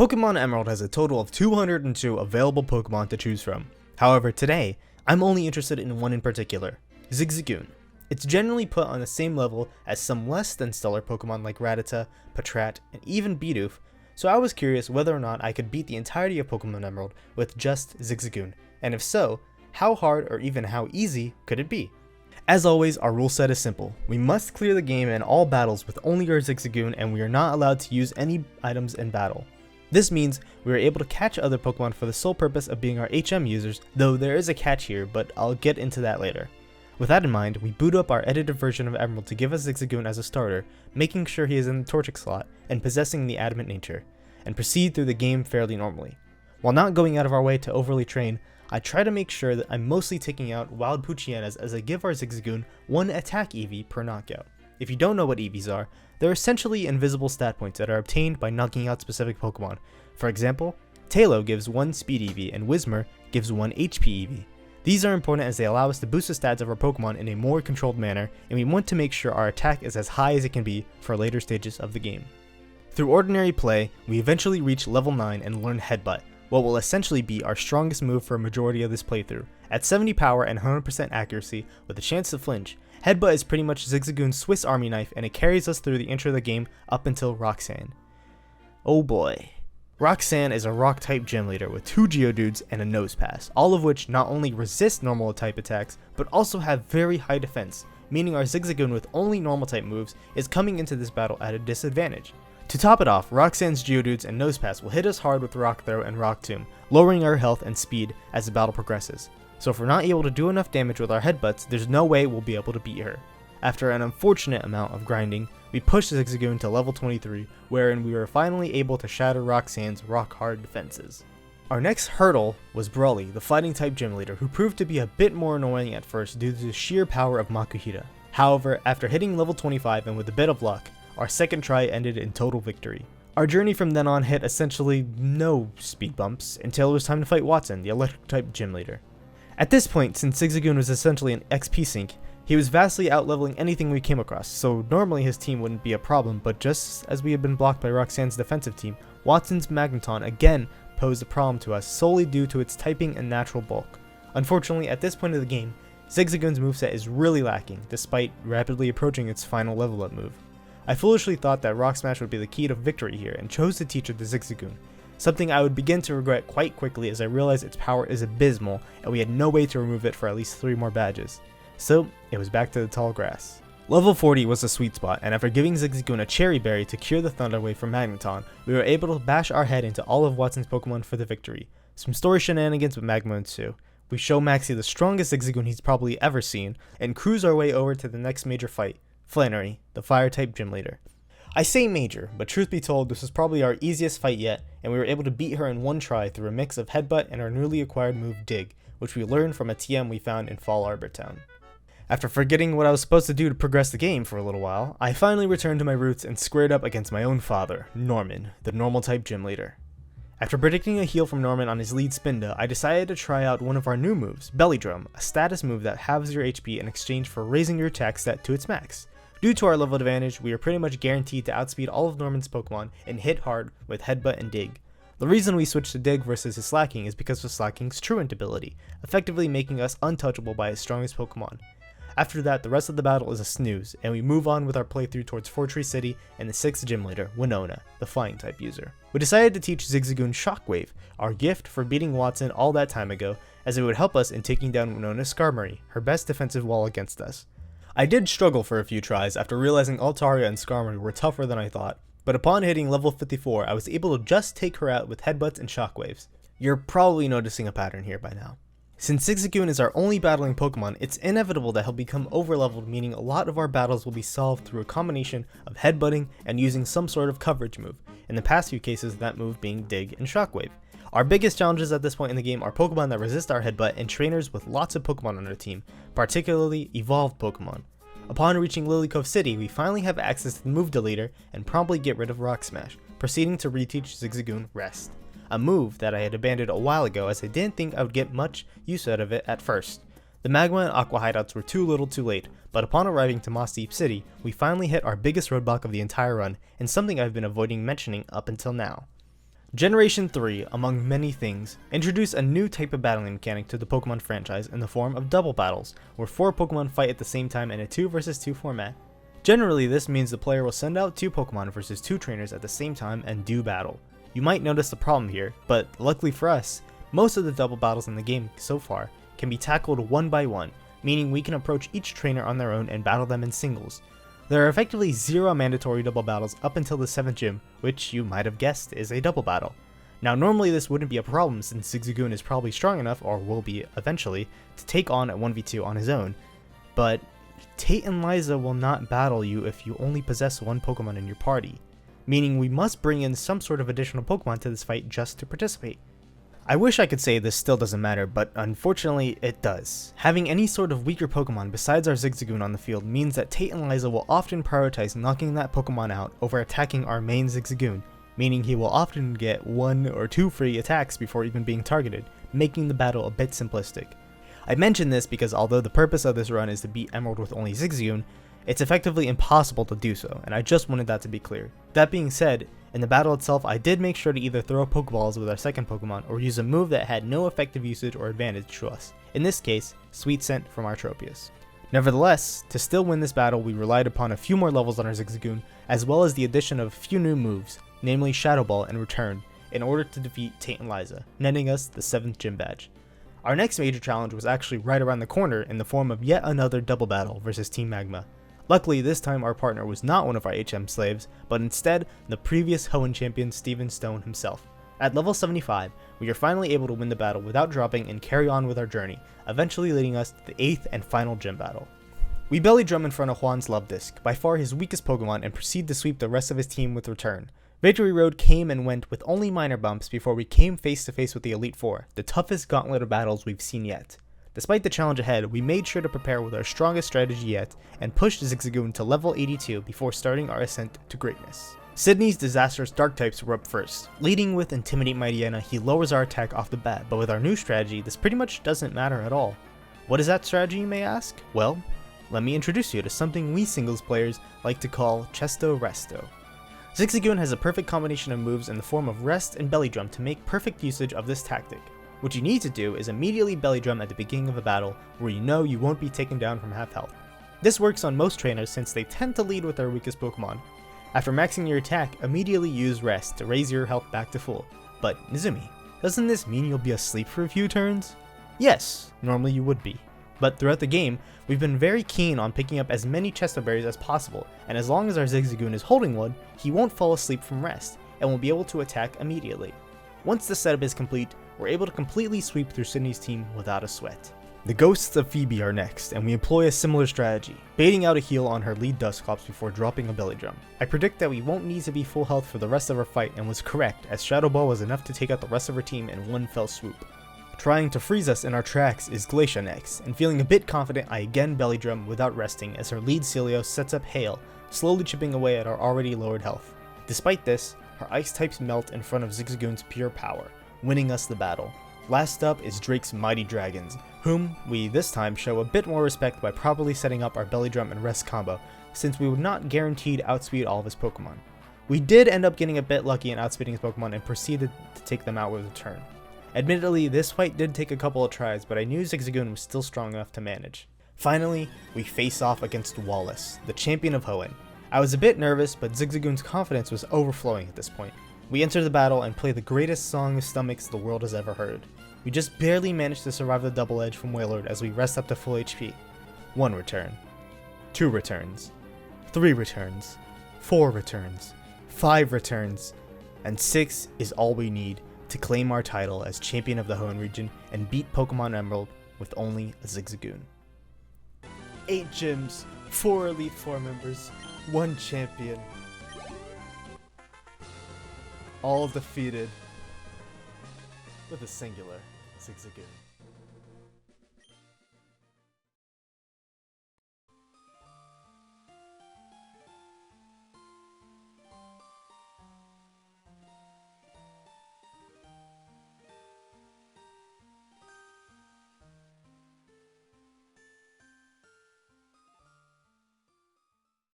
Pokemon Emerald has a total of 202 available Pokemon to choose from. However, today, I'm only interested in one in particular, Zigzagoon. It's generally put on the same level as some less than stellar Pokemon like Rattata, Patrat, and even Bidoof, so I was curious whether or not I could beat the entirety of Pokemon Emerald with just Zigzagoon, and if so, how hard or even how easy could it be? As always, our rule set is simple. We must clear the game in all battles with only our Zigzagoon, and we are not allowed to use any items in battle. This means we are able to catch other Pokemon for the sole purpose of being our HM users, though there is a catch here, but I'll get into that later. With that in mind, we boot up our edited version of Emerald to give us Zigzagoon as a starter, making sure he is in the Torchic slot and possessing the Adamant nature, and proceed through the game fairly normally. While not going out of our way to overly train, I try to make sure that I'm mostly taking out wild Poochyena as I give our Zigzagoon 1 attack EV per knockout. If you don't know what EVs are, they're essentially invisible stat points that are obtained by knocking out specific Pokemon. For example, Tailo gives 1 speed EV and Whismur gives 1 HP EV. These are important as they allow us to boost the stats of our Pokemon in a more controlled manner, and we want to make sure our attack is as high as it can be for later stages of the game. Through ordinary play, we eventually reach level 9 and learn Headbutt, what will essentially be our strongest move for a majority of this playthrough. At 70 power and 100% accuracy with a chance to flinch, Headbutt is pretty much Zigzagoon's Swiss Army knife, and it carries us through the intro of the game up until Roxanne. Oh boy. Roxanne is a rock-type gym leader with 2 Geodudes and a Nose Pass, all of which not only resist normal type attacks, but also have very high defense, meaning our Zigzagoon with only normal type moves is coming into this battle at a disadvantage. To top it off, Roxanne's Geodudes and Nose Pass will hit us hard with Rock Throw and Rock Tomb, lowering our health and speed as the battle progresses. So if we're not able to do enough damage with our Headbutts, there's no way we'll be able to beat her. After an unfortunate amount of grinding, we pushed Zigzagoon to level 23, wherein we were finally able to shatter Roxanne's rock-hard defenses. Our next hurdle was Brawly, the fighting-type gym leader, who proved to be a bit more annoying at first due to the sheer power of Makuhita. However, after hitting level 25 and with a bit of luck, our second try ended in total victory. Our journey from then on hit essentially no speed bumps until it was time to fight Watson, the electric-type gym leader. At this point, since Zigzagoon was essentially an XP sink, he was vastly outleveling anything we came across, so normally his team wouldn't be a problem, but just as we had been blocked by Roxanne's defensive team, Watson's Magneton again posed a problem to us solely due to its typing and natural bulk. Unfortunately, at this point of the game, Zigzagoon's moveset is really lacking, despite rapidly approaching its final level up move. I foolishly thought that Rock Smash would be the key to victory here and chose to teach it to Zigzagoon, something I would begin to regret quite quickly as I realized its power is abysmal and we had no way to remove it for at least 3 more badges. So, it was back to the tall grass. Level 40 was the sweet spot, and after giving Zigzagoon a Cherry Berry to cure the Thunder Wave from Magneton, we were able to bash our head into all of Watson's Pokemon for the victory. Some story shenanigans with Magma ensue. We show Maxie the strongest Zigzagoon he's probably ever seen, and cruise our way over to the next major fight, Flannery, the Fire-type gym leader. I say major, but truth be told, this was probably our easiest fight yet, and we were able to beat her in one try through a mix of Headbutt and our newly acquired move Dig, which we learned from a TM we found in Fall Arbor Town. After forgetting what I was supposed to do to progress the game for a little while, I finally returned to my roots and squared up against my own father, Norman, the normal-type gym leader. After predicting a heal from Norman on his lead Spinda, I decided to try out one of our new moves, Belly Drum, a status move that halves your HP in exchange for raising your attack stat to its max. Due to our level advantage, we are pretty much guaranteed to outspeed all of Norman's Pokemon and hit hard with Headbutt and Dig. The reason we switched to Dig versus his Slacking is because of Slacking's Truant ability, effectively making us untouchable by his strongest Pokemon. After that, the rest of the battle is a snooze, and we move on with our playthrough towards Fortree City and the 6th gym leader, Winona, the flying type user. We decided to teach Zigzagoon Shockwave, our gift for beating Watson all that time ago, as it would help us in taking down Winona's Skarmory, her best defensive wall against us. I did struggle for a few tries after realizing Altaria and Skarmory were tougher than I thought, but upon hitting level 54, I was able to just take her out with Headbutts and Shockwaves. You're probably noticing a pattern here by now. Since Zigzagoon is our only battling Pokemon, it's inevitable that he'll become overleveled, meaning a lot of our battles will be solved through a combination of headbutting and using some sort of coverage move, in the past few cases that move being Dig and Shockwave. Our biggest challenges at this point in the game are Pokemon that resist our headbutt and trainers with lots of Pokemon on our team, particularly evolved Pokemon. Upon reaching Lily Cove City, we finally have access to the move deleter and promptly get rid of Rock Smash, proceeding to reteach Zigzagoon Rest, a move that I had abandoned a while ago as I didn't think I would get much use out of it at first. The Magma and Aqua hideouts were too little too late, but upon arriving to Moss Deep City, we finally hit our biggest roadblock of the entire run, and something I've been avoiding mentioning up until now. Generation 3, among many things, introduced a new type of battling mechanic to the Pokemon franchise in the form of double battles, where 4 Pokemon fight at the same time in a 2 vs 2 format. Generally, this means the player will send out 2 Pokemon versus 2 trainers at the same time and do battle. You might notice the problem here, but luckily for us, most of the double battles in the game so far can be tackled one by one, meaning we can approach each trainer on their own and battle them in singles. There are effectively 0 mandatory double battles up until the 7th gym, which you might have guessed is a double battle. Now normally this wouldn't be a problem since Zigzagoon is probably strong enough, or will be eventually, to take on a 1v2 on his own, but Tate and Liza will not battle you if you only possess 1 Pokemon in your party, meaning we must bring in some sort of additional Pokemon to this fight just to participate. I wish I could say this still doesn't matter, but unfortunately it does. Having any sort of weaker Pokemon besides our Zigzagoon on the field means that Tate and Liza will often prioritize knocking that Pokemon out over attacking our main Zigzagoon, meaning he will often get 1 or 2 free attacks before even being targeted, making the battle a bit simplistic. I mention this because although the purpose of this run is to beat Emerald with only Zigzagoon, it's effectively impossible to do so, and I just wanted that to be clear. That being said, in the battle itself I did make sure to either throw Pokeballs with our second Pokemon or use a move that had no effective usage or advantage to us, in this case, Sweet Scent from our Tropius. Nevertheless, to still win this battle we relied upon a few more levels on our Zigzagoon, as well as the addition of a few new moves, namely Shadow Ball and Return, in order to defeat Tate and Liza, netting us the 7th gym badge. Our next major challenge was actually right around the corner in the form of yet another double battle versus Team Magma. Luckily, this time our partner was not one of our HM slaves, but instead the previous Hoenn champion Steven Stone himself. At level 75, we are finally able to win the battle without dropping and carry on with our journey, eventually leading us to the 8th and final gym battle. We belly drum in front of Juan's Love Disc, by far his weakest Pokemon, and proceed to sweep the rest of his team with Return. Victory Road came and went with only minor bumps before we came face to face with the Elite Four, the toughest gauntlet of battles we've seen yet. Despite the challenge ahead, we made sure to prepare with our strongest strategy yet, and pushed Zigzagoon to level 82 before starting our ascent to greatness. Sydney's disastrous dark types were up first. Leading with Intimidate Mightyena, he lowers our attack off the bat, but with our new strategy, this pretty much doesn't matter at all. What is that strategy, you may ask? Well, let me introduce you to something we singles players like to call Chesto Resto. Zigzagoon has a perfect combination of moves in the form of Rest and Belly Drum to make perfect usage of this tactic. What you need to do is immediately Belly Drum at the beginning of a battle where you know you won't be taken down from half health. This works on most trainers since they tend to lead with their weakest Pokemon. After maxing your attack, immediately use Rest to raise your health back to full. But Nizumi, doesn't this mean you'll be asleep for a few turns? Yes, normally you would be. But throughout the game, we've been very keen on picking up as many Chesto Berries as possible, and as long as our Zigzagoon is holding one, he won't fall asleep from rest, and will be able to attack immediately. Once the setup is complete, we're able to completely sweep through Sydney's team without a sweat. The Ghosts of Phoebe are next, and we employ a similar strategy, baiting out a heal on her lead Dusclops before dropping a Belly Drum. I predict that we won't need to be full health for the rest of our fight, and was correct, as Shadow Ball was enough to take out the rest of her team in one fell swoop. Trying to freeze us in our tracks is Glacia next, and feeling a bit confident I again Belly Drum without resting as her lead Celio sets up Hail, slowly chipping away at our already lowered health. Despite this, her ice types melt in front of Zigzagoon's pure power, winning us the battle. Last up is Drake's Mighty Dragons, whom we this time show a bit more respect by properly setting up our Belly Drum and Rest combo, since we would not guaranteed outspeed all of his Pokemon. We did end up getting a bit lucky in outspeeding his Pokemon and proceeded to take them out with a turn. Admittedly, this fight did take a couple of tries, but I knew Zigzagoon was still strong enough to manage. Finally, we face off against Wallace, the champion of Hoenn. I was a bit nervous, but Zigzagoon's confidence was overflowing at this point. We enter the battle and play the greatest song of stomachs the world has ever heard. We just barely managed to survive the double edge from Wailord as we rest up to full HP. 1 return, 2 returns, 3 returns, 4 returns, 5 returns, and 6 is all we need to claim our title as champion of the Hoenn region and beat Pokemon Emerald with only a Zigzagoon. 8 gyms, 4 Elite Four members, 1 champion. All defeated with a singular Zigzagoon.